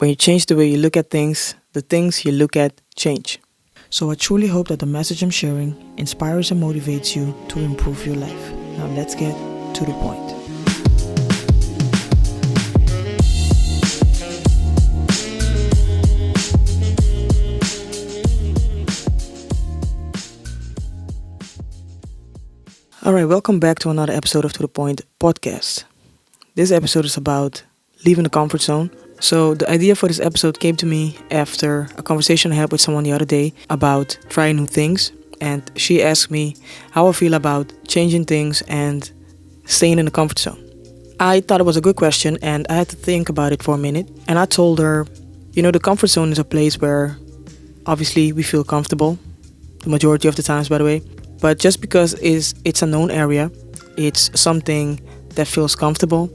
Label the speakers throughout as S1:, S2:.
S1: When you change the way you look at things, the things you look at change. So I truly hope that the message I'm sharing inspires and motivates you to improve your life. Now let's get to the point. Alright, welcome back to another episode of ToDaPointPodcast. This episode is about leaving the comfort zone. So the idea for this episode came to me after a conversation I had with someone the other day about trying new things. And she asked me how I feel about changing things and staying in the comfort zone. I thought it was a good question and I had to think about it for a minute. And I told her, the comfort zone is a place where obviously we feel comfortable. The majority of the times, by the way. But just because it's a known area, it's something that feels comfortable,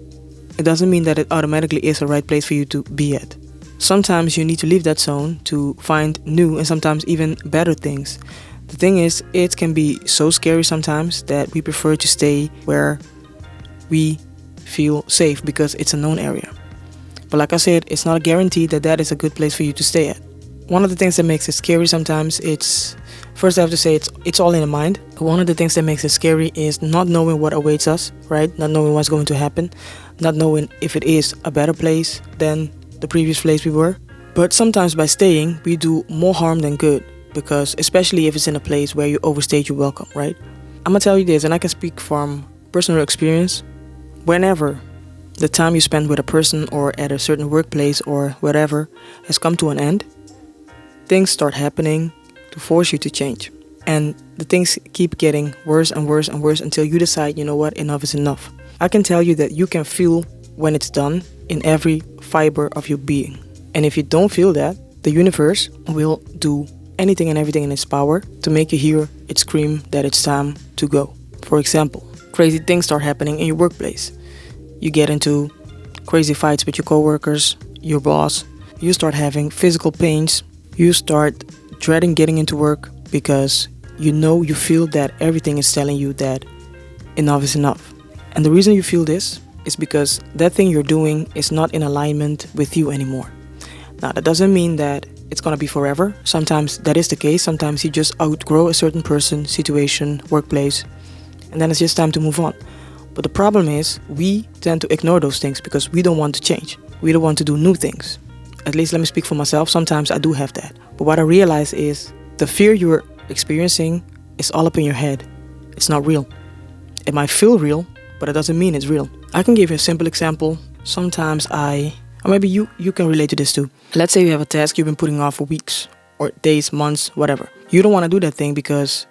S1: it doesn't mean that it automatically is the right place for you to be at. Sometimes you need to leave that zone to find new and sometimes even better things. The thing is, it can be so scary sometimes that we prefer to stay where we feel safe because it's a known area. But like I said, it's not a guarantee that that is a good place for you to stay at. One of the things that makes it scary sometimes, first I have to say it's all in the mind. One of the things that makes it scary is not knowing what awaits us, right? Not knowing what's going to happen. Not knowing if it is a better place than the previous place we were. But sometimes by staying, we do more harm than good. Because especially if it's in a place where you overstayed your welcome, right? I'm going to tell you this, and I can speak from personal experience. Whenever the time you spend with a person or at a certain workplace or whatever has come to an end, things start happening to force you to change. And the things keep getting worse and worse and worse until you decide, enough is enough. I can tell you that you can feel when it's done in every fiber of your being. And if you don't feel that, the universe will do anything and everything in its power to make you hear it scream that it's time to go. For example, crazy things start happening in your workplace. You get into crazy fights with your coworkers, your boss. You start having physical pains. You start dreading getting into work because you feel that everything is telling you that enough is enough. And the reason you feel this is because that thing you're doing is not in alignment with you anymore. Now, that doesn't mean that it's going to be forever. Sometimes that is the case. Sometimes you just outgrow a certain person, situation, workplace, and then it's just time to move on. But the problem is we tend to ignore those things because we don't want to change. We don't want to do new things. At least let me speak for myself. Sometimes I do have that. But what I realize is the fear you're experiencing is all up in your head. It's not real. It might feel real, but it doesn't mean it's real. I can give you a simple example. Sometimes or maybe you can relate to this too. Let's say you have a task you've been putting off for weeks or days, months, whatever. You don't want to do that thing because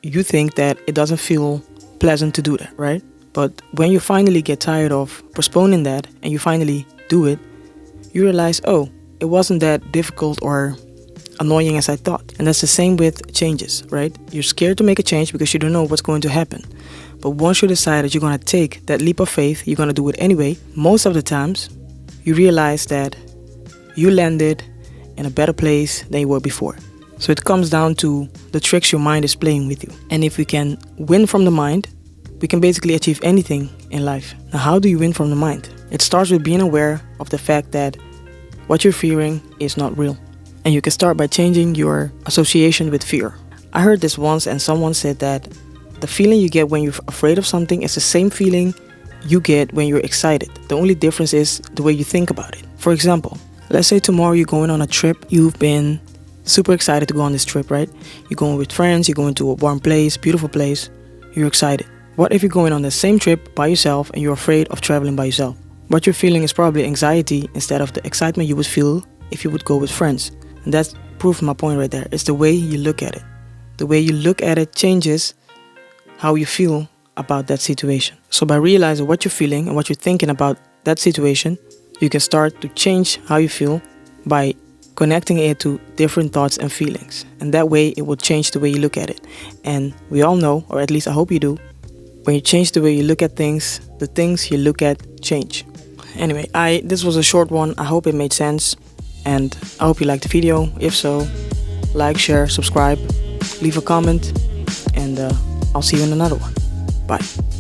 S1: you think that it doesn't feel pleasant to do that, right? But when you finally get tired of postponing that and you finally do it, you realize, it wasn't that difficult or annoying as I thought. And that's the same with changes, right? You're scared to make a change because you don't know what's going to happen. But once you decide that you're going to take that leap of faith, you're going to do it anyway, most of the times you realize that you landed in a better place than you were before. So it comes down to the tricks your mind is playing with you. And if we can win from the mind, we can basically achieve anything in life. Now, how do you win from the mind? It starts with being aware of the fact that what you're fearing is not real. And you can start by changing your association with fear. I heard this once and someone said that the feeling you get when you're afraid of something is the same feeling you get when you're excited. The only difference is the way you think about it. For example, let's say tomorrow you're going on a trip. You've been super excited to go on this trip, right? You're going with friends, you're going to a warm place, beautiful place. You're excited. What if you're going on the same trip by yourself and you're afraid of traveling by yourself? What you're feeling is probably anxiety instead of the excitement you would feel if you would go with friends. And that's proof of my point right there. It's the way you look at it. The way you look at it changes how you feel about that situation. So by realizing what you're feeling and what you're thinking about that situation, you can start to change how you feel by connecting it to different thoughts and feelings. And that way it will change the way you look at it. And we all know, or at least I hope you do, when you change the way you look at things, the things you look at change. Anyway, this was a short one. I hope it made sense. And I hope you liked the video. If so, like, share, subscribe, leave a comment. And I'll see you in another one. Bye.